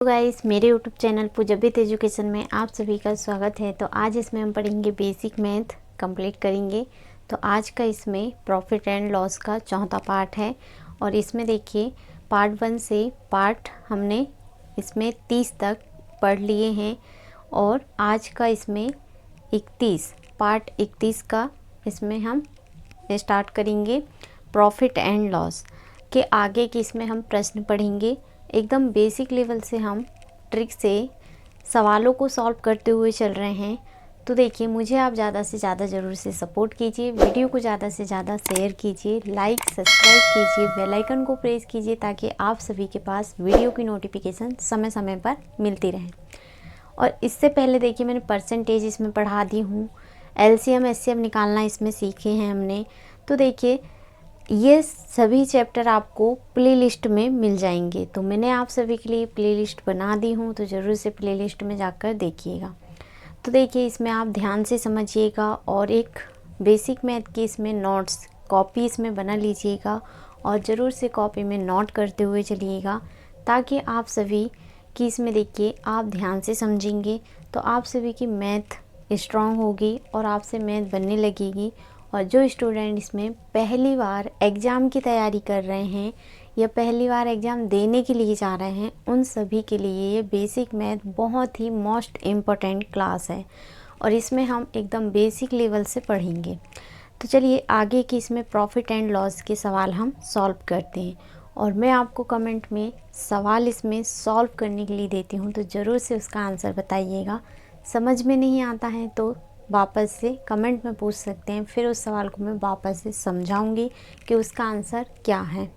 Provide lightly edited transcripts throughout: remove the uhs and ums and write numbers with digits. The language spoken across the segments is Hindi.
तो गाइस मेरे यूट्यूब चैनल पूजबित एजुकेशन में आप सभी का स्वागत है। तो आज इसमें हम पढ़ेंगे बेसिक मैथ कंप्लीट करेंगे। तो आज का इसमें प्रॉफिट एंड लॉस का चौथा पार्ट है और इसमें देखिए पार्ट 1 से पार्ट हमने इसमें 30 तक पढ़ लिए हैं और आज का इसमें 31 पार्ट 31 का इसमें हम स्टार्ट करेंगे। प्रॉफिट एंड लॉस के आगे की इसमें हम प्रश्न पढ़ेंगे। एकदम बेसिक लेवल से हम ट्रिक से सवालों को सॉल्व करते हुए चल रहे हैं। तो देखिए मुझे आप ज़्यादा से ज़्यादा ज़रूर से सपोर्ट कीजिए, वीडियो को ज़्यादा से ज़्यादा शेयर कीजिए, लाइक सब्सक्राइब कीजिए, बेल आइकन को प्रेस कीजिए ताकि आप सभी के पास वीडियो की नोटिफिकेशन समय समय पर मिलती रहे। और इससे पहले देखिए मैंने परसेंटेज इसमें पढ़ा दी हूँ, एलसीएम एचसीएफ निकालना इसमें सीखे हैं हमने। तो देखिए ये सभी चैप्टर आपको प्लेलिस्ट में मिल जाएंगे। तो मैंने आप सभी के लिए प्लेलिस्ट बना दी हूँ, तो ज़रूर से प्लेलिस्ट में जाकर देखिएगा। तो देखिए इसमें आप ध्यान से समझिएगा और एक बेसिक मैथ की इसमें नोट्स कॉपी इसमें बना लीजिएगा और ज़रूर से कॉपी में नोट करते हुए चलिएगा ताकि आप सभी की इसमें देखिए आप ध्यान से समझेंगे तो आप सभी की मैथ स्ट्रॉन्ग होगी और आपसे मैथ बनने लगेगी। और जो स्टूडेंट इसमें पहली बार एग्ज़ाम की तैयारी कर रहे हैं या पहली बार एग्ज़ाम देने के लिए जा रहे हैं उन सभी के लिए ये बेसिक मैथ बहुत ही मोस्ट इम्पॉर्टेंट क्लास है और इसमें हम एकदम बेसिक लेवल से पढ़ेंगे। तो चलिए आगे की इसमें प्रॉफिट एंड लॉस के सवाल हम सॉल्व करते हैं और मैं आपको कमेंट में सवाल इसमें सॉल्व करने के लिए देती हूँ, तो ज़रूर से उसका आंसर बताइएगा। समझ में नहीं आता है तो वापस से कमेंट में पूछ सकते हैं, फिर उस सवाल को मैं वापस से समझाऊंगी कि उसका आंसर क्या है।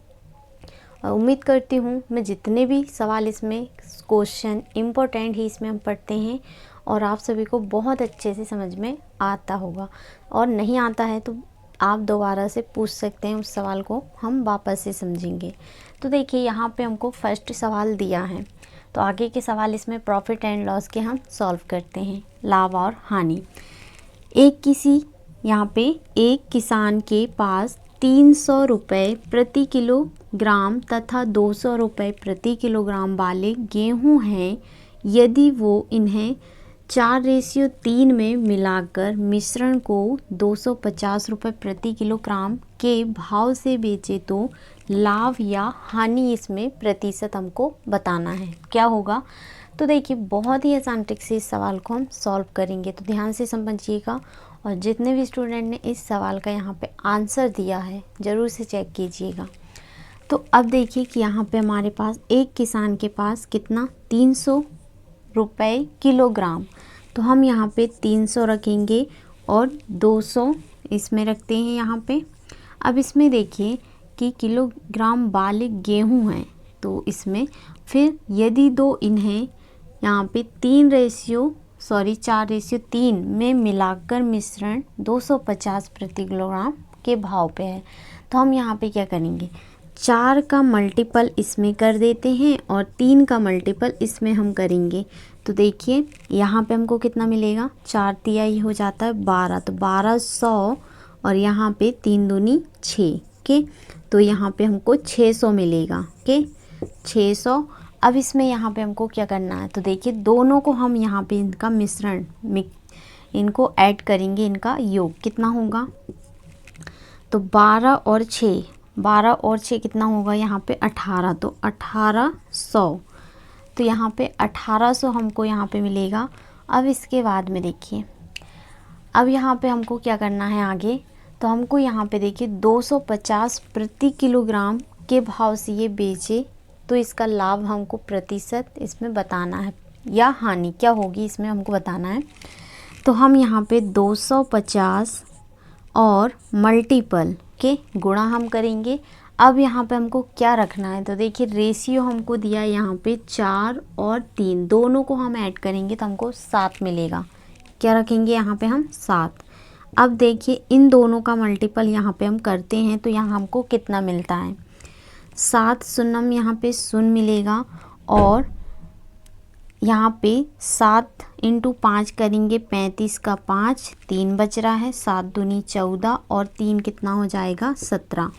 और उम्मीद करती हूँ मैं जितने भी सवाल इसमें क्वेश्चन इम्पोर्टेंट ही इसमें हम पढ़ते हैं और आप सभी को बहुत अच्छे से समझ में आता होगा, और नहीं आता है तो आप दोबारा से पूछ सकते हैं, उस सवाल को हम वापस से समझेंगे। तो देखिए यहाँ पे हमको फर्स्ट सवाल दिया है, तो आगे के सवाल इसमें प्रॉफिट एंड लॉस के हम सॉल्व करते हैं। लाभ और हानि। एक किसान के पास 300 रुपये प्रति किलोग्राम तथा 200 रुपये प्रति किलोग्राम वाले गेहूं हैं। यदि वो इन्हें 4:3 में मिलाकर मिश्रण को 250 रुपये प्रति किलोग्राम के भाव से बेचे तो लाभ या हानि इसमें प्रतिशत हमको बताना है, क्या होगा। तो देखिए बहुत ही आसान ट्रिक से इस सवाल को हम सॉल्व करेंगे, तो ध्यान से समझिएगा और जितने भी स्टूडेंट ने इस सवाल का यहाँ पे आंसर दिया है ज़रूर से चेक कीजिएगा। तो अब देखिए कि यहाँ पे हमारे पास एक किसान के पास कितना 300 रुपये किलोग्राम, तो हम यहाँ पे 300 रखेंगे और 200 इसमें रखते हैं यहाँ पे। अब इसमें देखिए कि किलोग्राम वाले गेहूँ हैं, तो इसमें फिर यदि दो इन्हें यहाँ पे 4:3 में मिलाकर मिश्रण 250 प्रति किलोग्राम के भाव पे है, तो हम यहाँ पे क्या करेंगे 4 का मल्टीपल इसमें कर देते हैं और 3 का मल्टीपल इसमें हम करेंगे। तो देखिए यहाँ पे हमको कितना मिलेगा, 4 तिहाई हो जाता है 12, तो 1200 और यहाँ पे 3 दूनी 6 के, तो यहाँ पे हमको 600 मिलेगा के 600। अब इसमें यहाँ पे हमको क्या करना है, तो देखिए दोनों को हम यहाँ पे इनका मिश्रण इनको ऐड करेंगे, इनका योग कितना होगा, तो 12 और 6 कितना होगा यहाँ पे 18, तो 1800, तो यहाँ पे 1800 हमको यहाँ पे मिलेगा। अब इसके बाद में देखिए अब यहाँ पे हमको क्या करना है आगे, तो हमको यहाँ पे देखिए 250 प्रति किलोग्राम के भाव से ये बेचे, तो इसका लाभ हमको प्रतिशत इसमें बताना है या हानि क्या होगी इसमें हमको बताना है। तो हम यहाँ पे 250 और मल्टीपल के गुणा हम करेंगे। अब यहाँ पे हमको क्या रखना है, तो देखिए रेशियो हमको दिया है यहाँ पे 4 और 3 दोनों को हम ऐड करेंगे तो हमको 7 मिलेगा। क्या रखेंगे यहाँ पे हम 7। अब देखिए इन दोनों का मल्टीपल यहाँ पे हम करते हैं तो यहाँ हमको कितना मिलता है, 7 शून्यम यहाँ पे 0 मिलेगा और यहाँ पे 7 × 5 करेंगे 35 का 5, 3 बच रहा है, 7 दूनी 14 और 3 कितना हो जाएगा 17,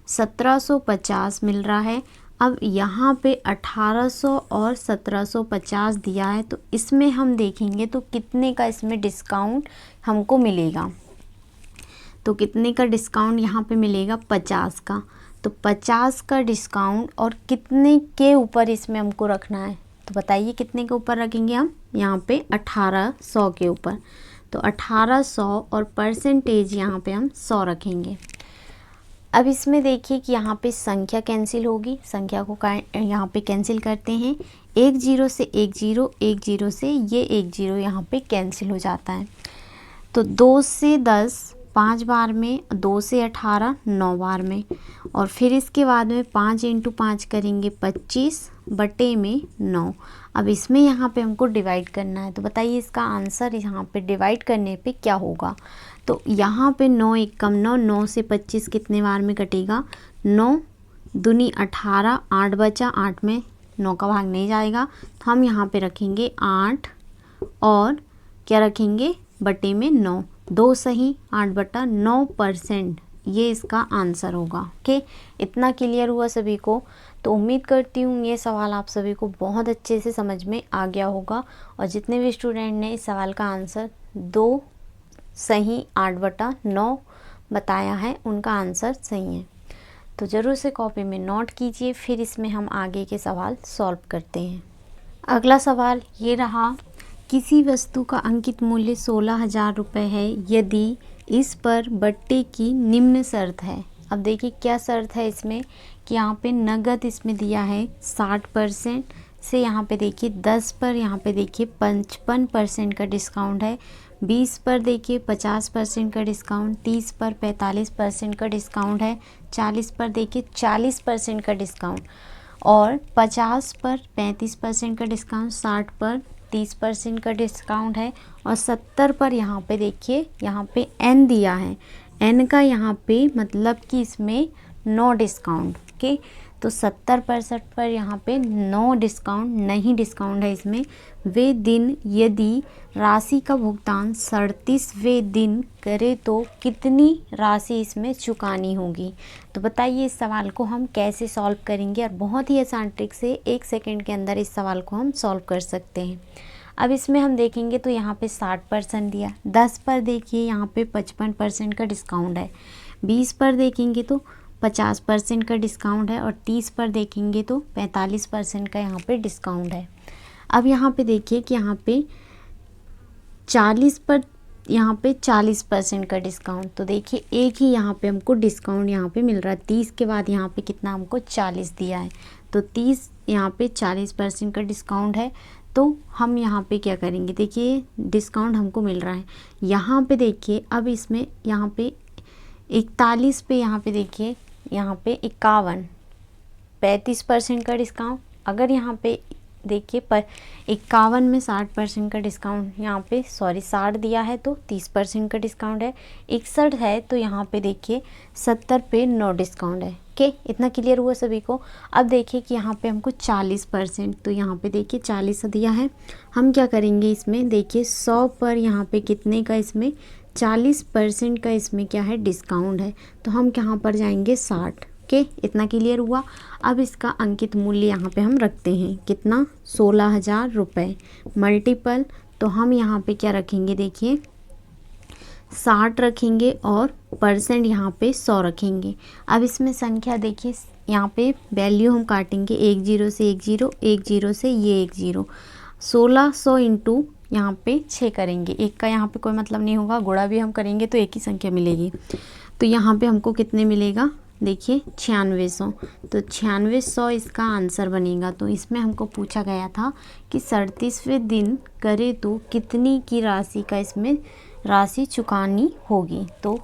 1750 मिल रहा है। अब यहाँ पे 1800 और 1750 दिया है, तो इसमें हम देखेंगे तो कितने का इसमें डिस्काउंट हमको मिलेगा। तो कितने का डिस्काउंट यहाँ पे मिलेगा, 50 का। तो 50 का डिस्काउंट और कितने के ऊपर इसमें हमको रखना है, तो बताइए कितने के ऊपर रखेंगे हम, यहाँ पे 1800 के ऊपर। तो 1800 और परसेंटेज यहाँ पे हम 100 रखेंगे। अब इसमें देखिए कि यहाँ पे संख्या कैंसिल होगी, संख्या को यहाँ पे कैंसिल करते हैं। एक जीरो से एक जीरो, एक जीरो से ये एक जीरो यहाँ पे कैंसिल हो जाता है। तो 2 से 10 5 बार में, 2 से 18 9 बार में, और फिर इसके बाद में 5 × 5 करेंगे 25 बटे में 9। अब इसमें यहाँ पे हमको डिवाइड करना है, तो बताइए इसका आंसर यहाँ पे डिवाइड करने पे क्या होगा। तो यहाँ पे 9 एकम 9, 9 से 25 कितने बार में कटेगा, 9 दूनी 18, 8 बचा, 8 में 9 का भाग नहीं जाएगा, तो हम यहाँ पे रखेंगे 8 और क्या रखेंगे बटे में 9, 2 सही 8/9%, ये इसका आंसर होगा। ओके, इतना क्लियर हुआ सभी को। तो उम्मीद करती हूँ ये सवाल आप सभी को बहुत अच्छे से समझ में आ गया होगा, और जितने भी स्टूडेंट ने इस सवाल का आंसर 2 सही 8/9 बताया है, उनका आंसर सही है। तो ज़रूर से कॉपी में नोट कीजिए, फिर इसमें हम आगे के सवाल सॉल्व करते हैं। अगला सवाल ये रहा, किसी वस्तु का अंकित मूल्य 16,000 रुपये है यदि इस पर बट्टे की निम्न शर्त है। अब देखिए क्या शर्त है इसमें कि यहाँ पे नगद इसमें दिया है 60% से, यहाँ पे देखिए 10 पर यहाँ पे देखिए 55% का डिस्काउंट है, 20 पर देखिए 50% का डिस्काउंट, 30 पर 45% का डिस्काउंट है, 40 पर देखिए 40% का डिस्काउंट, और 50 पर 35% का डिस्काउंट, 60 पर 30% का डिस्काउंट है, और 70 पर यहाँ पे देखिए यहाँ पे एन दिया है, एन का यहाँ पे मतलब कि इसमें नो डिस्काउंट। ओके, तो 70% पर यहाँ पे नो डिस्काउंट, नहीं डिस्काउंट है इसमें। वे दिन यदि राशि का भुगतान 37वें दिन करे तो कितनी राशि इसमें चुकानी होगी। तो बताइए इस सवाल को हम कैसे सॉल्व करेंगे, और बहुत ही आसान ट्रिक से 1 सेकेंड के अंदर इस सवाल को हम सॉल्व कर सकते हैं। अब इसमें हम देखेंगे तो यहाँ पे 60% दिया, 10 पर देखिए यहाँ पे 55% का डिस्काउंट है, 20 पर देखेंगे तो 50% का डिस्काउंट है, और 30 पर देखेंगे तो 45% का यहाँ पे डिस्काउंट है। अब यहाँ पे देखिए कि यहाँ पे 40 पर यहाँ पे 40% का डिस्काउंट, तो देखिए एक ही यहाँ पे हमको डिस्काउंट यहाँ पे मिल रहा है, 30 के बाद यहाँ पे कितना हमको 40 दिया है, तो 30 यहाँ पे 40% का डिस्काउंट है। तो हम यहाँ पे क्या करेंगे, देखिए डिस्काउंट हमको मिल रहा है, यहाँ पे देखिए अब इसमें यहाँ पे 41 पे यहाँ पे देखिए यहाँ पे 51, 35% का डिस्काउंट। अगर यहाँ पे देखिए पर 51 में 60% का डिस्काउंट, यहाँ पे 60 दिया है तो 30% का डिस्काउंट है, 61 है तो यहाँ पे देखिए 70 पे नो डिस्काउंट है। ओके, इतना क्लियर हुआ सभी को। अब देखिए कि यहाँ पे हमको 40%, तो यहाँ पे देखिए 40 दिया है, हम क्या करेंगे इसमें देखिए 100 पर यहाँ पे कितने का इसमें 40% का इसमें क्या है डिस्काउंट है, तो हम कहाँ पर जाएंगे 60। ओके, इतना क्लियर हुआ। अब इसका अंकित मूल्य यहाँ पे हम रखते हैं कितना, 16,000 रुपये मल्टीपल, तो हम यहाँ पे क्या रखेंगे देखिए 60 रखेंगे और परसेंट यहाँ पे 100 रखेंगे। अब इसमें संख्या देखिए यहाँ पे वैल्यू हम काटेंगे, 1 0 से 1 0, 1 0 से ये 1 0, 1600 इंटू यहाँ पे 6 करेंगे, एक का यहाँ पे कोई मतलब नहीं होगा, गुणा भी हम करेंगे तो एक ही संख्या मिलेगी। तो यहाँ पे हमको कितने मिलेगा देखिए 9600, तो 9600 इसका आंसर बनेगा। तो इसमें हमको पूछा गया था कि 37वें दिन करे तो कितनी की राशि का इसमें राशि चुकानी होगी, तो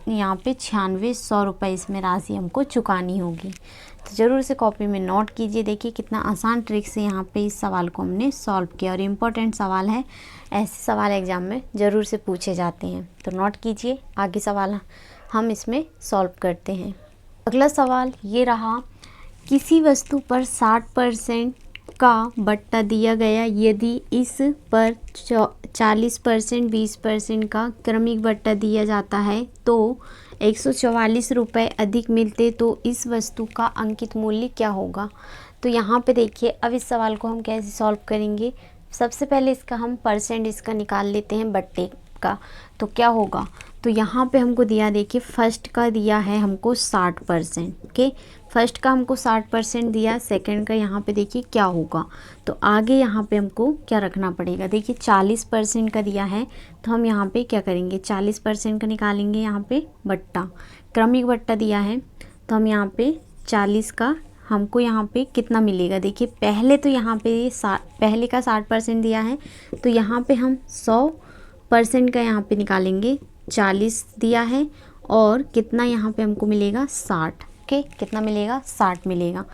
यहाँ पे 9600 रुपये इसमें राशि हमको चुकानी होगी। तो ज़रूर से कॉपी में नोट कीजिए, देखिए कितना आसान ट्रिक से यहाँ पे इस सवाल को हमने सॉल्व किया, और इम्पोर्टेंट सवाल है, ऐसे सवाल एग्ज़ाम में ज़रूर से पूछे जाते हैं। तो नोट कीजिए, आगे सवाल हम इसमें सॉल्व करते हैं। अगला सवाल ये रहा, किसी वस्तु पर 60% का बट्टा दिया गया, यदि इस पर 40% 20% का क्रमिक बट्टा दिया जाता है तो 144 रुपये अधिक मिलते तो इस वस्तु का अंकित मूल्य क्या होगा। तो यहाँ पे देखिए, अब इस सवाल को हम कैसे सॉल्व करेंगे। सबसे पहले इसका हम परसेंट इसका निकाल लेते हैं बट्टे का। तो क्या होगा, तो यहाँ पे हमको दिया, देखिए फर्स्ट का दिया है हमको 60%। ओके, फर्स्ट का हमको 60% दिया, सेकंड का यहाँ पे देखिए क्या होगा। तो आगे यहाँ पे हमको क्या रखना पड़ेगा, देखिए 40% का दिया है तो हम यहाँ पे क्या करेंगे, 40% का निकालेंगे यहाँ पे बट्टा, क्रमिक बट्टा दिया है तो हम यहाँ पे 40 का हमको यहाँ पे कितना मिलेगा। देखिए पहले तो यहाँ पे पहले का 60% दिया है तो यहाँ पे हम 100% का यहाँ पे निकालेंगे, 40 दिया है और कितना यहाँ पे हमको मिलेगा 60। ओके, कितना मिलेगा, 60 मिलेगा।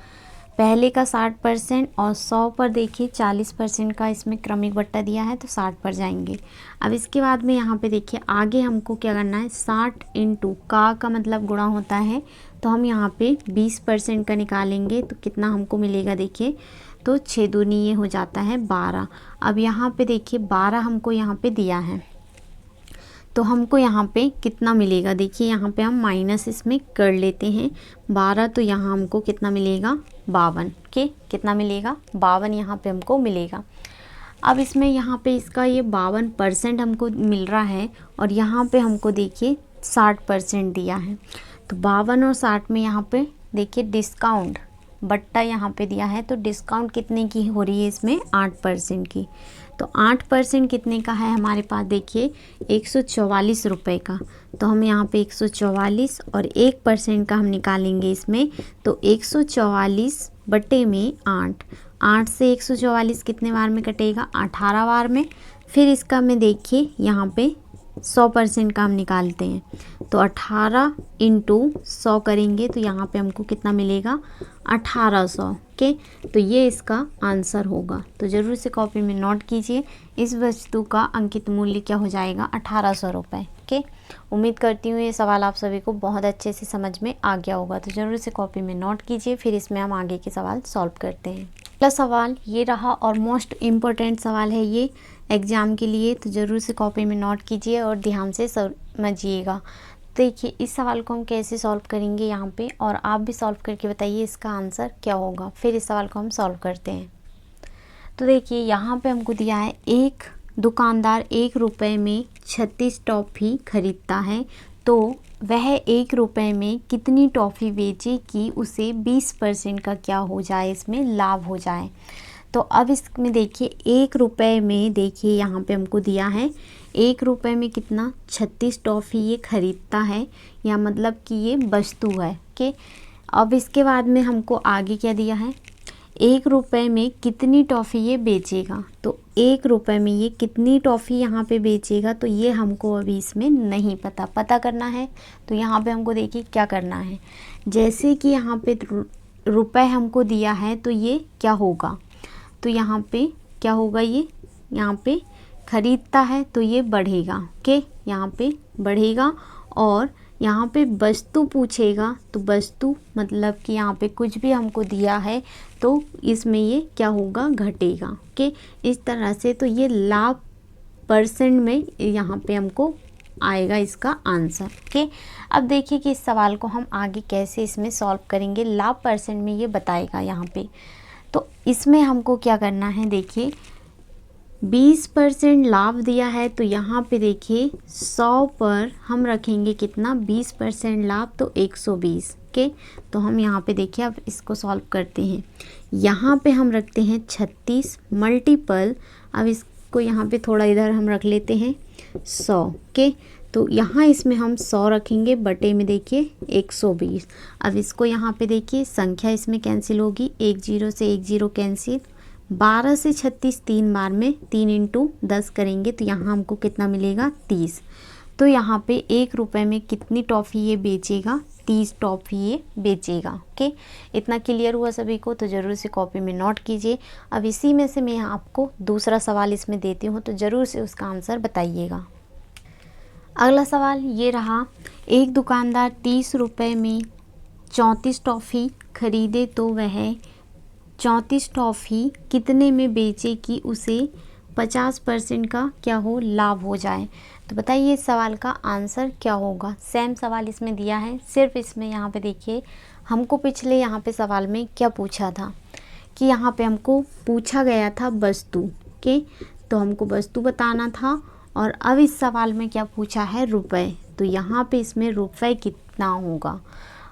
पहले का 60% और 100 पर देखिए 40% का इसमें क्रमिक बट्टा दिया है तो 60 पर जाएंगे। अब इसके बाद में यहाँ पे देखिए आगे हमको क्या करना है, 60 इंटू का मतलब गुणा होता है तो हम यहाँ पे 20% का निकालेंगे तो कितना हमको मिलेगा, देखिए तो 6 दूनी ये हो जाता है 12। अब यहाँ पे देखिए 12 हमको यहाँ पे दिया है तो हमको यहाँ पे कितना मिलेगा, देखिए यहाँ पे हम माइनस इसमें कर लेते हैं 12, तो यहाँ हमको कितना मिलेगा 52 के, कितना मिलेगा 52 यहाँ पे हमको मिलेगा। अब इसमें यहाँ पे इसका ये 52% हमको मिल रहा है और यहाँ पे हमको देखिए 60% दिया है तो 52 और 60 में यहाँ पे देखिए डिस्काउंट बट्टा यहाँ पे दिया है तो डिस्काउंट कितने की हो रही है इसमें, 8% की। तो 8% कितने का है हमारे पास, देखिए 144 रुपये का। तो हम यहाँ पे 144 और 1% का हम निकालेंगे इसमें तो 144 बटे में 8 से 144 कितने बार में कटेगा, 18 बार में। फिर इसका में देखिए यहाँ पे 100% का हम निकालते हैं तो 18 इंटू 100 करेंगे तो यहाँ पे हमको कितना मिलेगा, 1800 के। तो ये इसका आंसर होगा। तो ज़रूर से कॉपी में नोट कीजिए, इस वस्तु का अंकित मूल्य क्या हो जाएगा, 1800 रुपये के। उम्मीद करती हूँ ये सवाल आप सभी को बहुत अच्छे से समझ में आ गया होगा। तो ज़रूर से कॉपी में नोट कीजिए, फिर इसमें हम आगे के सवाल सॉल्व करते हैं। अगला सवाल ये रहा और मोस्ट इम्पोर्टेंट सवाल है ये एग्ज़ाम के लिए, तो ज़रूर से कॉपी में नोट कीजिए और ध्यान से समझिएगा। देखिए इस सवाल को हम कैसे सॉल्व करेंगे यहाँ पे, और आप भी सॉल्व करके बताइए इसका आंसर क्या होगा। फिर इस सवाल को हम सॉल्व करते हैं। तो देखिए यहाँ पे हमको दिया है, एक दुकानदार 1 रुपये में 36 टॉफ़ी खरीदता है तो वह 1 रुपये में कितनी टॉफ़ी बेचे कि उसे 20% का क्या हो जाए, इसमें लाभ हो जाए। तो अब इसमें देखिए 1 रुपये में देखिए यहाँ पे हमको दिया है 1 रुपये में कितना, 36 टॉफ़ी ये खरीदता है, या मतलब कि ये वस्तु है कि। अब इसके बाद में हमको आगे क्या दिया है, 1 रुपये में कितनी टॉफ़ी ये बेचेगा। तो 1 रुपये में ये कितनी टॉफ़ी यहाँ पे बेचेगा, तो ये हमको अभी इसमें नहीं पता करना है। तो यहाँ पे हमको देखिए क्या करना है, जैसे कि यहाँ पे रुपए हमको दिया है तो ये क्या होगा, तो यहाँ पे क्या होगा, ये यहाँ पे खरीदता है तो ये बढ़ेगा के, यहाँ पे बढ़ेगा। और यहाँ पे वस्तु पूछेगा तो वस्तु मतलब कि यहाँ पे कुछ भी हमको दिया है तो इसमें ये क्या होगा, घटेगा के। इस तरह से तो ये लाभ परसेंट में यहाँ पे हमको आएगा इसका आंसर के। अब देखिए कि इस सवाल को हम आगे कैसे इसमें सॉल्व करेंगे, लाभ परसेंट में ये बताएगा यहाँ पे। तो इसमें हमको क्या करना है, देखिए 20% लाभ दिया है तो यहाँ पे देखिए 100 पर हम रखेंगे कितना, 20% लाभ तो 120 के। तो हम यहाँ पे देखिए अब इसको सॉल्व करते हैं। यहाँ पे हम रखते हैं 36 मल्टीपल, अब इसको यहाँ पे थोड़ा इधर हम रख लेते हैं 100 के। तो यहाँ इसमें हम 100 रखेंगे, बटे में देखिए 120। अब इसको यहाँ पे देखिए संख्या इसमें कैंसिल होगी, 1 0 से 1 0 कैंसिल, 12 से 36 3 बार में 3 इंटू 10 करेंगे तो यहाँ हमको कितना मिलेगा, 30। तो यहाँ पे 1 रुपये में कितनी टॉफ़ी ये बेचेगा, 30 टॉफ़ी ये बेचेगा। ओके, इतना क्लियर हुआ सभी को। तो ज़रूर से कॉपी में नोट कीजिए। अब इसी में से मैं आपको दूसरा सवाल इसमें देती हूँ तो ज़रूर से उसका आंसर बताइएगा। अगला सवाल ये रहा, एक दुकानदार 30 रुपये में 34 टॉफ़ी खरीदे तो वह 34 टॉफ़ी कितने में बेचे कि उसे 50% का क्या हो, लाभ हो जाए। तो बताइए इस सवाल का आंसर क्या होगा। सेम सवाल इसमें दिया है, सिर्फ इसमें यहाँ पे देखिए हमको पिछले यहाँ पे सवाल में क्या पूछा था कि यहाँ पे हमको पूछा गया था वस्तु के, तो हमको वस्तु बताना था। और अब इस सवाल में क्या पूछा है, रुपए। तो यहाँ पे इसमें रुपए कितना होगा।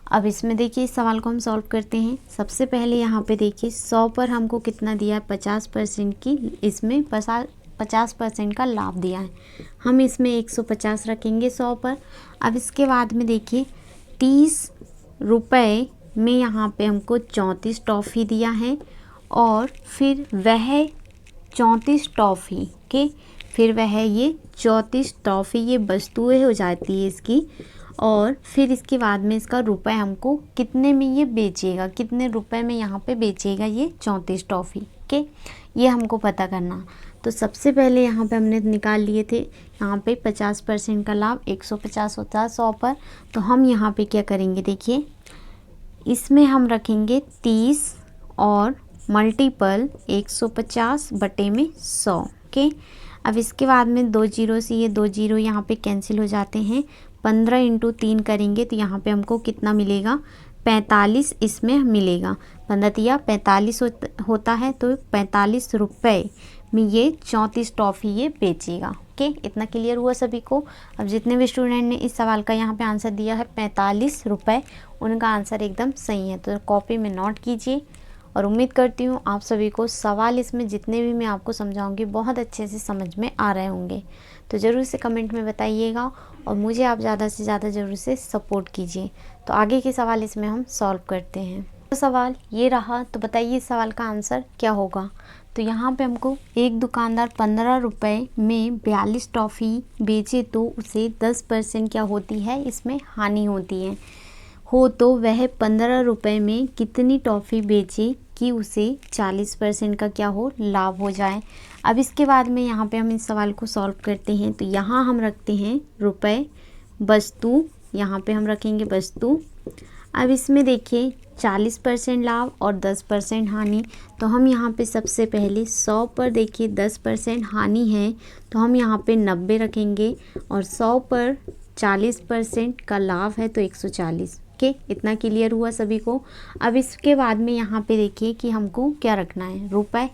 अब इसमें देखिए इस सवाल को हम सॉल्व करते हैं। सबसे पहले यहाँ पे देखिए 100 पर हमको कितना दिया है, 50% की, इसमें 50% का लाभ दिया है। हम इसमें 150 रखेंगे 100 पर। अब इसके बाद में देखिए 30 रुपये में यहाँ पे हमको 34 टॉफ़ी दिया है, और फिर वह 34 टॉफ़ी के फिर वह ये 34 टॉफ़ी ये वस्तुएं हो जाती है इसकी। और फिर इसके बाद में इसका रुपए हमको कितने में ये बेचेगा, कितने रुपए में यहाँ पे बेचेगा ये 34 टॉफ़ी के, ये हमको पता करना। तो सबसे पहले यहाँ पे हमने निकाल लिए थे, यहाँ पे 50% का लाभ 150 होता है 100 पर। तो हम यहाँ पे क्या करेंगे, देखिए इसमें हम रखेंगे 30 और मल्टीपल 150 बटे में 100 के। अब इसके बाद में 2 जीरो से ये 2 जीरो यहाँ पे कैंसिल हो जाते हैं। 15 इंटू 3 करेंगे तो यहाँ पे हमको कितना मिलेगा, 45 इसमें मिलेगा। 15 तिया 45 होता है, तो 45 रुपये में ये 34 टॉफ़ी ये बेचेगा। ओके, इतना क्लियर हुआ सभी को। अब जितने भी स्टूडेंट ने इस सवाल का यहाँ पे आंसर दिया है 45 रुपये, उनका आंसर एकदम सही है। तो कॉपी में नोट कीजिए, और उम्मीद करती हूँ आप सभी को सवाल इसमें जितने भी मैं आपको समझाऊंगी बहुत अच्छे से समझ में आ रहे होंगे। तो ज़रूर से कमेंट में बताइएगा, और मुझे आप ज़्यादा से ज़्यादा ज़रूर से सपोर्ट कीजिए। तो आगे के सवाल इसमें हम सॉल्व करते हैं। तो सवाल ये रहा, तो बताइए इस सवाल का आंसर क्या होगा। तो यहाँ पे हमको एक दुकानदार 15 रुपये में 42 टॉफ़ी बेचे तो उसे 10% क्या होती है, इसमें हानि होती है हो, तो वह 15 रुपये में कितनी टॉफ़ी बेचे कि उसे 40% का क्या हो, लाभ हो जाए। अब इसके बाद में यहाँ पे हम इस सवाल को सॉल्व करते हैं। तो यहाँ हम रखते हैं रुपए, वस्तु, यहाँ पे हम रखेंगे वस्तु। अब इसमें देखिए 40% लाभ और 10% हानि। तो हम यहाँ पे सबसे पहले 100 पर देखिए 10% हानि है, तो हम यहाँ पे 90 रखेंगे, और 100 पर 40% का लाभ है तो 140 के। इतना क्लियर हुआ सभी को। अब इसके बाद में यहाँ पे देखिए कि हमको क्या रखना है, रुपए।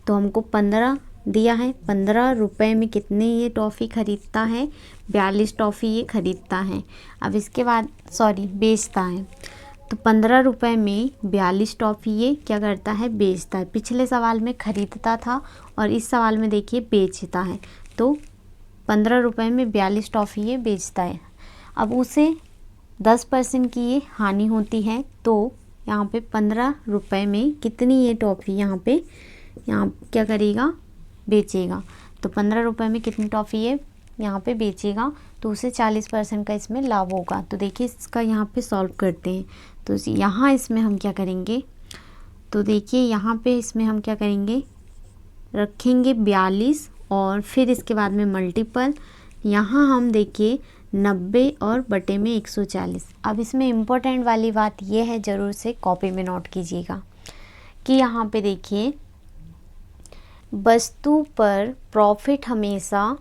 तो हमको 15 दिया है, 15 रुपये में कितने ये टॉफ़ी ख़रीदता है, 42 टॉफ़ी ये ख़रीदता है। अब इसके बाद बेचता है। तो 15 रुपये में 42 टॉफ़ी ये क्या करता है, बेचता है। पिछले सवाल में ख़रीदता था और इस सवाल में देखिए बेचता है। तो 15 रुपये में 42 टॉफ़ी ये बेचता है। अब उसे 10% की ये हानि होती है, तो यहाँ पे 15 रुपये में कितनी ये टॉफ़ी यहाँ क्या करेगा, बेचेगा। तो 15 रुपये में कितनी टॉफ़ी ये यहाँ पे बेचेगा, तो उसे 40% का इसमें लाभ होगा। तो देखिए इसका यहाँ पे सॉल्व करते हैं। तो यहाँ इसमें हम क्या करेंगे, तो देखिए यहाँ पे इसमें हम क्या करेंगे, रखेंगे 42 और फिर इसके बाद में मल्टीपल, यहाँ हम देखिए 90 और बटे में 140। अब इसमें इम्पोर्टेंट वाली बात यह है, ज़रूर से कॉपी में नोट कीजिएगा कि यहाँ पे देखिए वस्तु पर प्रॉफिट हमेशा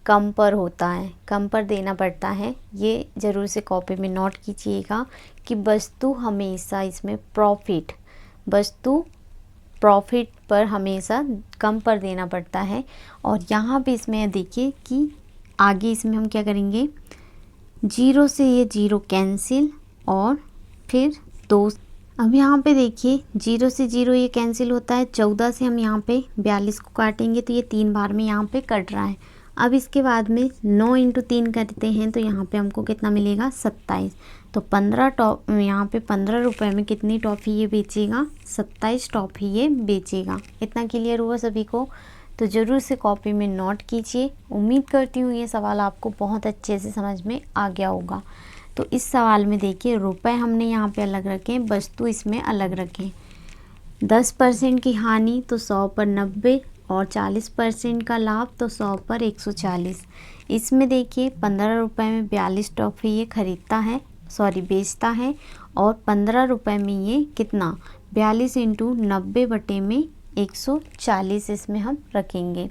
कम पर होता है, कम पर देना पड़ता है। ये ज़रूर से कॉपी में नोट कीजिएगा कि वस्तु हमेशा इसमें वस्तु प्रॉफिट पर हमेशा कम पर देना पड़ता है। और यहाँ पे इसमें देखिए कि आगे इसमें हम क्या करेंगे, 0 से ये 0 कैंसिल और फिर 2। अब यहाँ पे देखिए 0 से 0 ये कैंसिल होता है। 14 से हम यहाँ पे 42 को काटेंगे तो ये 3 बार में यहाँ पे कट रहा है। अब इसके बाद में 9 इंटू 3 करते हैं तो यहाँ पे हमको कितना मिलेगा, 27। तो 15 यहाँ पे 15 रुपये में कितनी टॉफ़ी ये बेचेगा, 27 टॉफ़ी ये बेचेगा। इतना क्लियर हुआ सभी को। तो ज़रूर से कॉपी में नोट कीजिए। उम्मीद करती हूँ ये सवाल आपको बहुत अच्छे से समझ में आ गया होगा। तो इस सवाल में देखिए रुपए हमने यहाँ पे अलग रखे, वस्तु इसमें अलग रखें। 10% की हानि तो 100 पर 90 और 40% का लाभ तो 100 पर 140। इसमें देखिए 15 रुपये में 42 टॉफ़ी ये खरीदता है, बेचता है, और 15 रुपये में ये कितना 42 इंटू 90 बटे में 140 इसमें हम रखेंगे।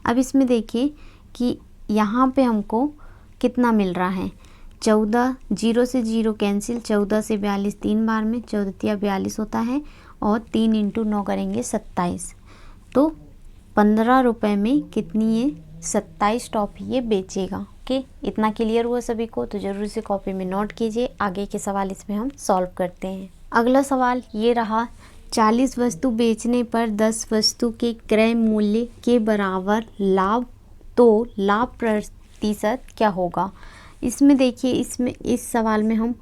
अब इसमें देखिए कि यहाँ पे हमको कितना मिल रहा है, 14, 0 से 0 कैंसिल, 14 से 42 3 बार में 14 42 होता है और 3 इंटू 9 करेंगे 27। तो 15 रुपये में कितनी ये 27 टॉफ़ी ये बेचेगा। ओके, इतना क्लियर हुआ सभी को? तो ज़रूर से कॉपी में नोट कीजिए। आगे के सवाल इसमें हम सॉल्व करते हैं। अगला सवाल ये रहा, 40 वस्तु बेचने पर 10 वस्तु के क्रय मूल्य के बराबर लाभ, तो लाभ प्रतिशत क्या होगा? इसमें देखिए, इसमें इस सवाल में हम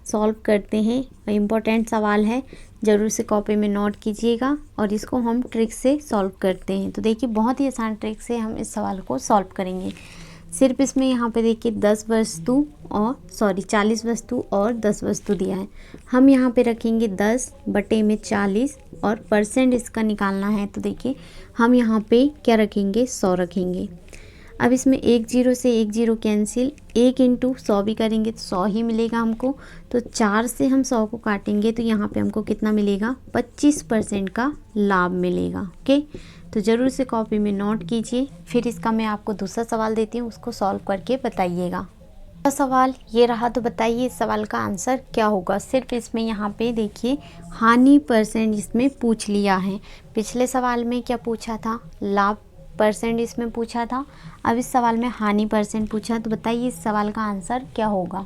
सॉल्व करते हैं। इम्पोर्टेंट सवाल है, ज़रूर से कॉपी में नोट कीजिएगा और इसको हम ट्रिक से सॉल्व करते हैं। तो देखिए, बहुत ही आसान ट्रिक से हम इस सवाल को सॉल्व करेंगे। सिर्फ इसमें यहाँ पे देखिए 40 वस्तु और 10 वस्तु दिया है। हम यहाँ पे रखेंगे 10 बटे में 40 और परसेंट इसका निकालना है। तो देखिए, हम यहाँ पे क्या रखेंगे, 100 रखेंगे। अब इसमें 1 0 से 1 0 कैंसिल, 1 इंटू 100 भी करेंगे तो 100 ही मिलेगा हमको। तो 4 से हम 100 को काटेंगे तो यहाँ पे हमको कितना मिलेगा, 25% का लाभ मिलेगा। ओके, तो ज़रूर से कॉपी में नोट कीजिए। फिर इसका मैं आपको दूसरा सवाल देती हूँ, उसको सॉल्व करके बताइएगा। दूसरा सवाल ये रहा, तो बताइए इस सवाल का आंसर क्या होगा। सिर्फ इसमें यहाँ पे देखिए हानि परसेंट इसमें पूछ लिया है। पिछले सवाल में क्या पूछा था, लाभ परसेंट इसमें पूछा था। अब इस सवाल में हानि परसेंट पूछा। तो बताइए इस सवाल का आंसर क्या होगा।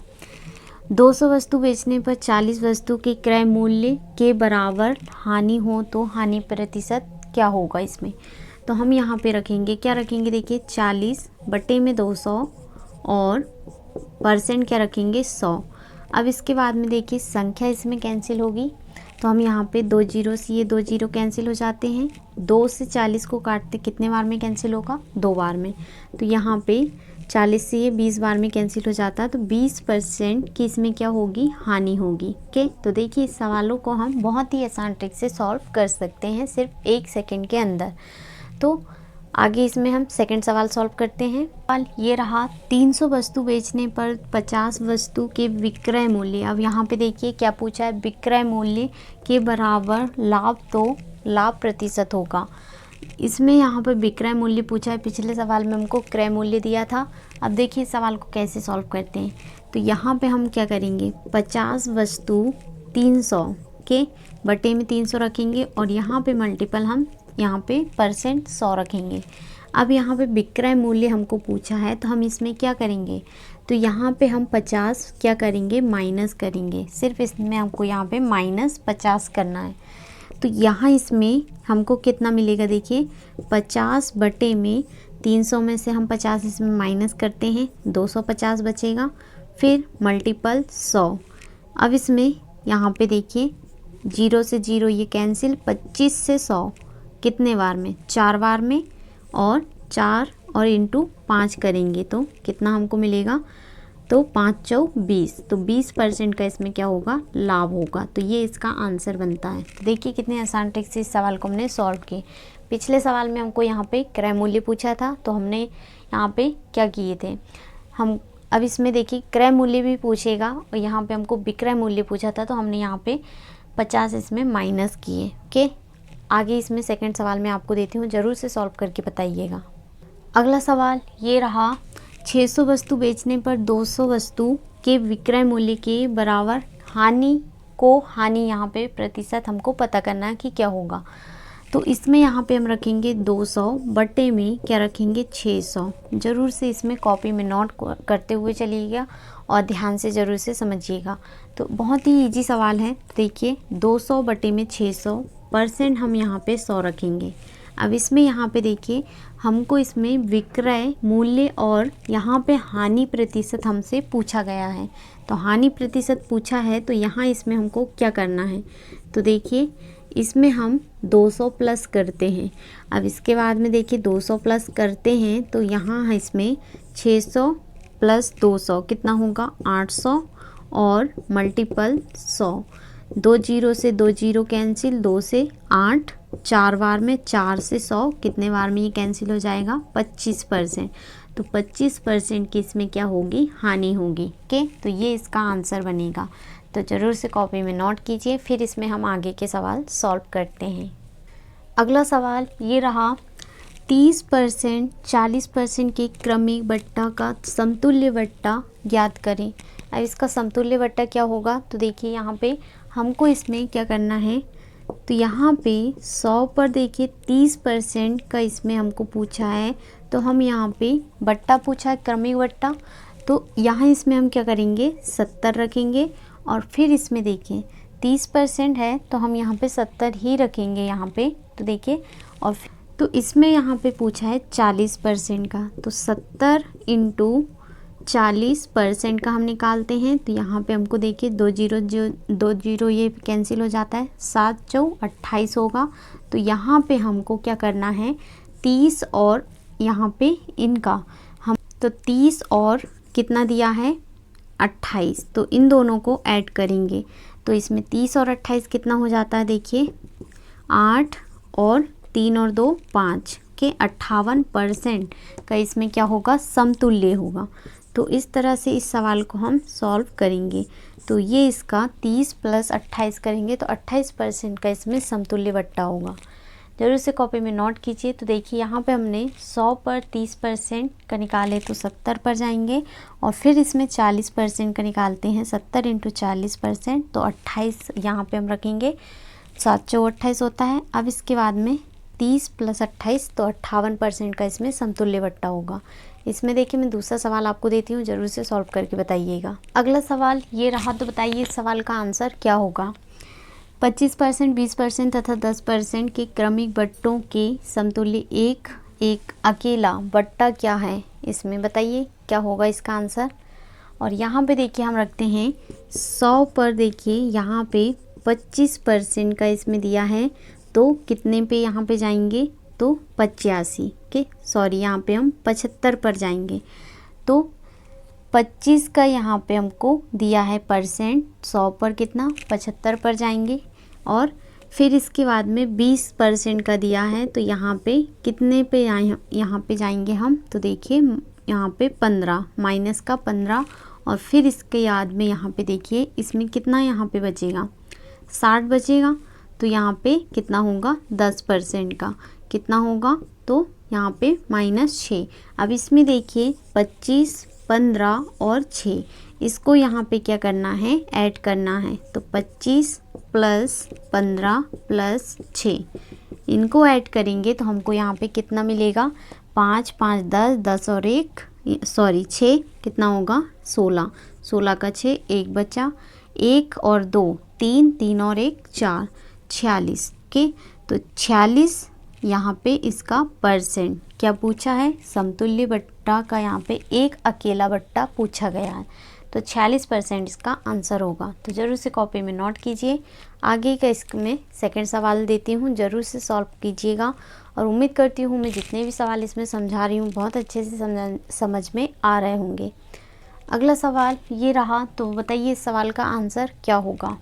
200 वस्तु बेचने पर 40 वस्तु के क्रय मूल्य के बराबर हानि हो तो हानि प्रतिशत क्या होगा इसमें। तो हम यहाँ पे रखेंगे, क्या रखेंगे, देखिए 40 बटे में 200 और परसेंट क्या रखेंगे, 100। अब इसके बाद में देखिए संख्या इसमें कैंसिल होगी। तो हम यहाँ पे 2 0 से ये 2 0 कैंसिल हो जाते हैं। 2 से 40 को काटते कितने बार में कैंसिल होगा, 2 बार में। तो यहाँ पे 40 से ये 20 बार में कैंसिल हो जाता है। तो 20% की इसमें क्या होगी, हानि होगी। ओके, तो देखिए इस सवालों को हम बहुत ही आसान ट्रिक से सॉल्व कर सकते हैं, सिर्फ 1 सेकेंड के अंदर। तो आगे इसमें हम सेकंड सवाल सॉल्व करते हैं। सवाल ये रहा, 300 वस्तु बेचने पर 50 वस्तु के विक्रय मूल्य। अब यहाँ पे देखिए क्या पूछा है, विक्रय मूल्य के बराबर लाभ, तो लाभ प्रतिशत होगा। इसमें यहाँ पर विक्रय मूल्य पूछा है, पिछले सवाल में हमको क्रय मूल्य दिया था। अब देखिए इस सवाल को कैसे सॉल्व करते हैं। तो यहाँ पे हम क्या करेंगे, 50 वस्तु 300 के बटे में 300 रखेंगे और यहाँ पे मल्टीपल हम यहाँ पे परसेंट 100 रखेंगे। अब यहाँ पे विक्रय मूल्य हमको पूछा है, तो हम इसमें क्या करेंगे, तो यहाँ पे हम 50 क्या करेंगे, माइनस करेंगे। सिर्फ इसमें हमको यहाँ पे -50 करना है। तो यहाँ इसमें हमको कितना मिलेगा, देखिए 50 बटे में 300 में से हम 50 इसमें माइनस करते हैं, 250 बचेगा, फिर मल्टीपल 100। अब इसमें यहाँ पे देखिए 0 से 0 ये कैंसिल, 25 से 100 कितने बार में, 4 बार में, और 4 और इंटू 5 करेंगे तो कितना हमको मिलेगा, तो 5 चौक 20। तो 20% का इसमें क्या होगा, लाभ होगा। तो ये इसका आंसर बनता है। तो देखिए कितने आसान ट्रिक से इस सवाल को हमने सॉल्व किए। पिछले सवाल में हमको यहाँ पे क्रय मूल्य पूछा था, तो हमने यहाँ पे क्या किए थे हम। अब इसमें देखिए क्रय मूल्य भी पूछेगा और यहाँ पे हमको विक्रय मूल्य पूछा था, तो हमने यहाँ पे 50 इसमें माइनस किए। ओके, आगे इसमें सेकंड सवाल में आपको देती हूँ, ज़रूर से सॉल्व करके बताइएगा। अगला सवाल ये रहा, 600 वस्तु बेचने पर 200 वस्तु के विक्रय मूल्य के बराबर हानि यहाँ पे प्रतिशत हमको पता करना है कि क्या होगा। तो इसमें यहाँ पे हम रखेंगे 200 बटे में क्या रखेंगे, 600। ज़रूर से इसमें कॉपी में नोट करते हुए चलिएगा और ध्यान से ज़रूर से समझिएगा। तो बहुत ही इजी सवाल है। देखिए 200 बटे में 600, परसेंट हम यहाँ पे 100 रखेंगे। अब इसमें यहाँ पे देखिए हमको इसमें विक्रय मूल्य और यहाँ पे हानि प्रतिशत हमसे पूछा गया है। तो हानि प्रतिशत पूछा है, तो यहाँ इसमें हमको क्या करना है, तो देखिए इसमें हम 200 प्लस करते हैं। अब इसके बाद में देखिए 200 प्लस करते हैं, तो यहाँ इसमें 600 प्लस 200 कितना होगा, 800 और मल्टीपल 100। 2 0 से 2 0 कैंसिल, 2 से 8, 4 बार में, 4 से 100 कितने बार में ये कैंसिल हो जाएगा, 25%। तो 25% की इसमें क्या होगी, हानि होगी। ओके, तो ये इसका आंसर बनेगा। तो ज़रूर से कॉपी में नोट कीजिए। फिर इसमें हम आगे के सवाल सॉल्व करते हैं। अगला सवाल ये रहा, 30% 40% के क्रमिक बट्टा का समतुल्य बट्टा ज्ञात करें। अब इसका समतुल्य बट्टा क्या होगा, तो देखिए यहाँ पे हमको इसमें क्या करना है, तो यहाँ पे 100 पर देखिए 30% का इसमें हमको पूछा है, तो हम यहाँ पे बट्टा पूछा है क्रमिक बट्टा, तो यहाँ इसमें हम क्या करेंगे 70 रखेंगे और फिर इसमें देखिए 30% है तो हम यहाँ पे 70 ही रखेंगे यहाँ पे, तो देखिए और तो इसमें यहाँ पे पूछा है 40% का, तो 70 इंटू 40% का हम निकालते हैं, तो यहाँ पे हमको देखिए 2 जीरो ये कैंसिल हो जाता है, 7 चौ 28 होगा। तो यहाँ पे हमको क्या करना है 30 और यहाँ पे इनका हम तो 30 और कितना दिया है 28, तो इन दोनों को ऐड करेंगे तो इसमें 30 और 28 कितना हो जाता है, देखिए 8 और 3 और 2 5 के 58% का इसमें क्या होगा समतुल्य होगा। तो इस तरह से इस सवाल को हम सॉल्व करेंगे। तो ये इसका 30 + 28 करेंगे तो 28% का इसमें समतुल्य बट्टा होगा। ज़रूर से कॉपी में नोट कीजिए। तो देखिए यहाँ पे हमने 100 पर 30% का निकाले तो 70 पर जाएंगे और फिर इसमें 40% का निकालते हैं, 70 इंटू 40% तो 28 यहाँ पे हम रखेंगे, 7 चौ 28 होता है। अब इसके बाद में 30 + 28 तो 58% का इसमें समतुल्य बट्टा होगा। इसमें देखिए मैं दूसरा सवाल आपको देती हूँ, ज़रूर से सॉल्व करके बताइएगा। अगला सवाल ये रहा, तो बताइए इस सवाल का आंसर क्या होगा। 25%, 20% तथा 10% के क्रमिक बट्टों के समतुल्य एक अकेला बट्टा क्या है, इसमें बताइए क्या होगा इसका आंसर। और यहाँ पे देखिए हम रखते हैं 100 पर देखिए यहाँ पे 25% का इसमें दिया है, तो कितने पे यहाँ पे जाएंगे, तो 85 के सॉरी यहाँ पे हम 75 पर जाएंगे। तो 25 का यहाँ पे हमको दिया है परसेंट, 100 पर कितना 75 पर जाएंगे और फिर इसके बाद में 20% का दिया है, तो यहाँ पे कितने पे यहाँ पे जाएंगे हम, तो देखिए यहाँ पे 15 माइनस का 15 और फिर इसके याद में यहाँ पे देखिए इसमें कितना यहाँ पे बचेगा 60 बचेगा, तो यहाँ पे कितना होगा 10% का कितना होगा, तो यहाँ पे -6। अब इसमें देखिए 25, 15 और 6 इसको यहाँ पे क्या करना है ऐड करना है, तो 25 + 15 + 6 इनको ऐड करेंगे तो हमको यहाँ पे कितना मिलेगा 5 5 10 10 और 1 सॉरी 6 कितना होगा 16 16 का 6 1 बचा 1 और 2 3 3 और 1 4 46 के, तो 46 यहाँ पे इसका परसेंट क्या पूछा है समतुल्य बट्टा का, यहाँ पे एक अकेला बट्टा पूछा गया है, तो 46% इसका आंसर होगा। तो ज़रूर से कॉपी में नोट कीजिए। आगे का इसमें सेकंड सवाल देती हूँ, ज़रूर से सॉल्व कीजिएगा और उम्मीद करती हूँ मैं जितने भी सवाल इसमें समझा रही हूँ बहुत अच्छे से समझ में आ रहे होंगे। अगला सवाल ये रहा, तो बताइए इस सवाल का आंसर क्या होगा।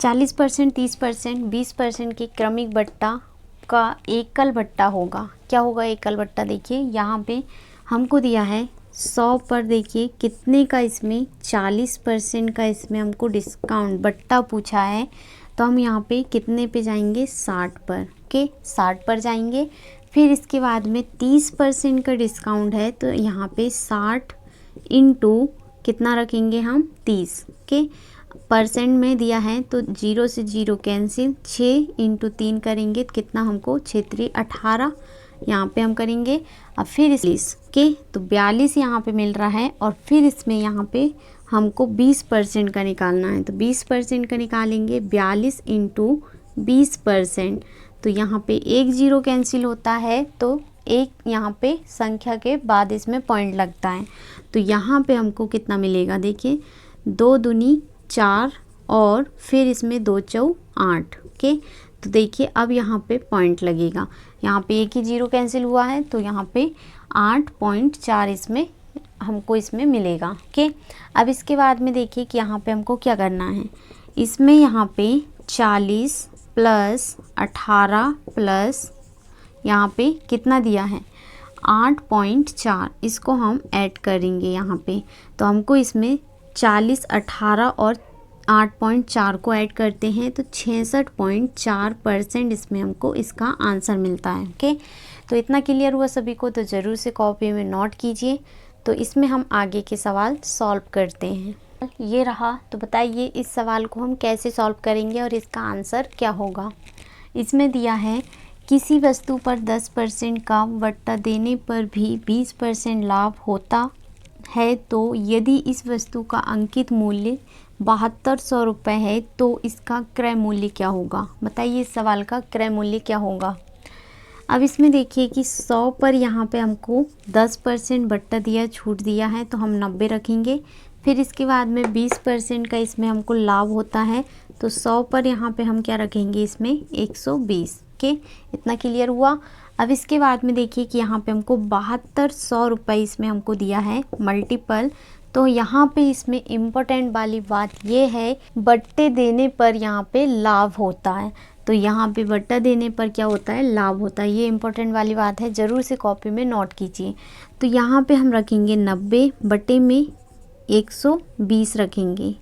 40%, 30%, 20% के क्रमिक बट्टा का एकल बट्टा होगा, क्या होगा एकल बट्टा। देखिए यहाँ पे हमको दिया है 100 पर देखिए कितने का इसमें 40% का इसमें हमको डिस्काउंट बट्टा पूछा है, तो हम यहाँ पे कितने पे जाएंगे 60 पर के 60 पर जाएंगे। फिर इसके बाद में 30% का डिस्काउंट है, तो यहाँ पे 60 इंटू कितना रखेंगे हम 30 के परसेंट में दिया है, तो 0 से 0 कैंसिल, 6 इंटू 3 करेंगे तो कितना हमको 6 3 18 यहाँ पे हम करेंगे। अब फिर इस के तो 42 यहाँ पे मिल रहा है और फिर इसमें यहाँ पे हमको 20% का निकालना है, तो 20% का निकालेंगे 42 इंटू 20%, तो यहाँ पे 1 0 कैंसिल होता है, तो एक यहाँ पे संख्या के बाद इसमें पॉइंट लगता है, तो यहाँ पे हमको कितना मिलेगा देखिए 2 दूनी 4 और फिर इसमें 2 चौ 8 के, तो देखिए अब यहाँ पे पॉइंट लगेगा, यहाँ पे एक ही 0 कैंसिल हुआ है, तो यहाँ पे 8.4 इसमें हमको इसमें मिलेगा ओके। अब इसके बाद में देखिए कि यहाँ पे हमको क्या करना है, इसमें यहाँ पे 40 + 18 प्लस यहाँ पे कितना दिया है 8.4, इसको हम ऐड करेंगे यहाँ पे, तो हमको इसमें 40 18 और 8.4 को ऐड करते हैं तो 66.4% इसमें हमको इसका आंसर मिलता है। ओके, तो इतना क्लियर हुआ सभी को, तो ज़रूर से कॉपी में नोट कीजिए। तो इसमें हम आगे के सवाल सॉल्व करते हैं। ये रहा, तो बताइए इस सवाल को हम कैसे सॉल्व करेंगे और इसका आंसर क्या होगा। इसमें दिया है किसी वस्तु पर 10% का बट्टा देने पर भी 20% लाभ होता है, तो यदि इस वस्तु का अंकित मूल्य 7200 रुपये है तो इसका क्रय मूल्य क्या होगा। बताइए इस सवाल का क्रय मूल्य क्या होगा। अब इसमें देखिए कि 100 पर यहाँ पे हमको 10% बट्टा दिया, छूट दिया है, तो हम 90 रखेंगे। फिर इसके बाद में 20% का इसमें हमको लाभ होता है, तो 100 पर यहाँ पे हम क्या रखेंगे, इसमें 120। ओके, इतना क्लियर हुआ। अब इसके बाद में देखिए कि यहाँ पे हमको 7200 रुपये इसमें हमको दिया है मल्टीपल। तो यहाँ पे इसमें इम्पोर्टेंट वाली बात ये है, बट्टे देने पर यहाँ पे लाभ होता है। तो यहाँ पे बट्टा देने पर क्या होता है, लाभ होता है। ये इम्पोर्टेंट वाली बात है, ज़रूर से कॉपी में नोट कीजिए। तो यहाँ पे हम रखेंगे 90 बटे में 120 रखेंगे।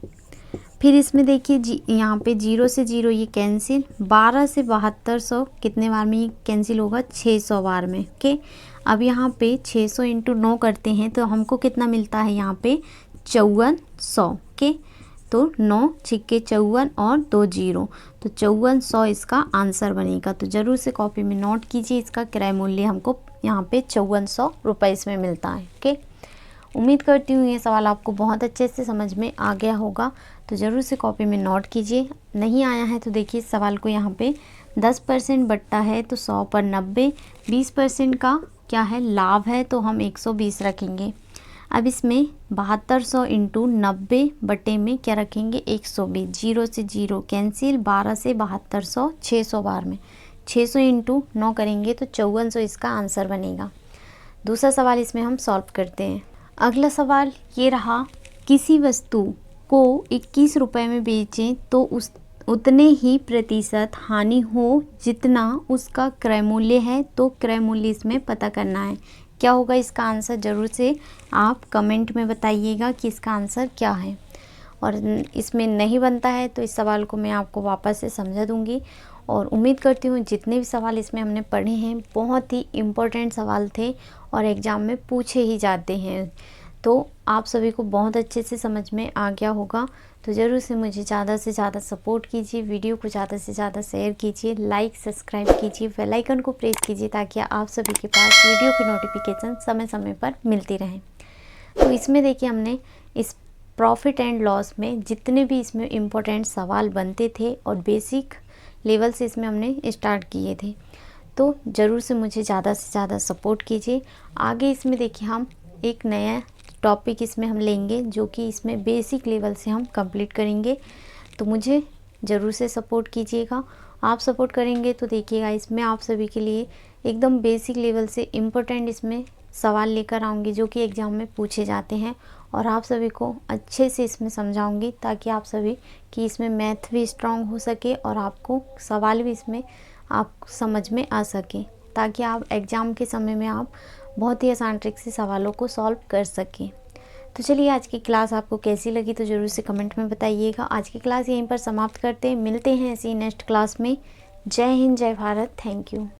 फिर इसमें देखिए यहाँ पे 0 से 0 ये कैंसिल, 12 से 7200 कितने बार में ये कैंसिल होगा, 600 बार में। ओके, अब यहाँ पे 600 इंटू 9 करते हैं तो हमको कितना मिलता है, यहाँ पे 5400। ओके, तो 9 छिक्के 54 और 2 0, तो 5400 इसका आंसर बनेगा। तो ज़रूर से कॉपी में नोट कीजिए, इसका क्रय मूल्य हमको यहाँ पे 5400 रुपये इसमें मिलता है। ओके, उम्मीद करती हूँ ये सवाल आपको बहुत अच्छे से समझ में आ गया होगा। तो ज़रूर से कॉपी में नोट कीजिए। नहीं आया है तो देखिए इस सवाल को यहाँ पे 10% बट्टा है तो 100 पर 90, 20% का क्या है, लाभ है, तो हम 120 रखेंगे। अब इसमें 7200 इंटू 90 बटे में क्या रखेंगे, 120, 0 से 0 कैंसिल, 12 से 7200 600 बार में, 600 इंटू 9 करेंगे तो 5400 इसका आंसर बनेगा। दूसरा सवाल इसमें हम सॉल्व करते हैं। अगला सवाल ये रहा, किसी वस्तु को 21 रुपये में बेचें तो उतने ही प्रतिशत हानि हो जितना उसका क्रय मूल्य है। तो क्रय मूल्य इसमें पता करना है, क्या होगा इसका आंसर। ज़रूर से आप कमेंट में बताइएगा कि इसका आंसर क्या है। और इसमें नहीं बनता है तो इस सवाल को मैं आपको वापस से समझा दूंगी। और उम्मीद करती हूँ जितने भी सवाल इसमें हमने पढ़े हैं बहुत ही इम्पोर्टेंट सवाल थे और एग्ज़ाम में पूछे ही जाते हैं, तो आप सभी को बहुत अच्छे से समझ में आ गया होगा। तो ज़रूर से मुझे ज़्यादा से ज़्यादा सपोर्ट कीजिए, वीडियो को ज़्यादा से ज़्यादा शेयर कीजिए, लाइक सब्सक्राइब कीजिए, बेल आइकन को प्रेस कीजिए ताकि आप सभी के पास वीडियो की नोटिफिकेशन समय समय पर मिलती रहे। तो इसमें देखिए हमने इस प्रॉफिट एंड लॉस में जितने भी इसमें इम्पोर्टेंट सवाल बनते थे और बेसिक लेवल से इसमें हमने स्टार्ट किए थे, तो ज़रूर से मुझे ज़्यादा से ज़्यादा सपोर्ट कीजिए। आगे इसमें देखिए हम एक नया टॉपिक इसमें हम लेंगे जो कि इसमें बेसिक लेवल से हम कंप्लीट करेंगे, तो मुझे ज़रूर से सपोर्ट कीजिएगा। आप सपोर्ट करेंगे तो देखिएगा इसमें आप सभी के लिए एकदम बेसिक लेवल से इम्पोर्टेंट इसमें सवाल लेकर आऊँगी जो कि एग्ज़ाम में पूछे जाते हैं और आप सभी को अच्छे से इसमें समझाऊंगी ताकि आप सभी की इसमें मैथ भी स्ट्रांग हो सके और आपको सवाल भी इसमें आप समझ में आ सके, ताकि आप एग्ज़ाम के समय में आप बहुत ही आसान ट्रिक से सवालों को सॉल्व कर सकें। तो चलिए आज की क्लास आपको कैसी लगी तो ज़रूर से कमेंट में बताइएगा। आज की क्लास यहीं पर समाप्त करते हैं, मिलते हैं ऐसी नेक्स्ट क्लास में। जय हिंद, जय भारत, थैंक यू।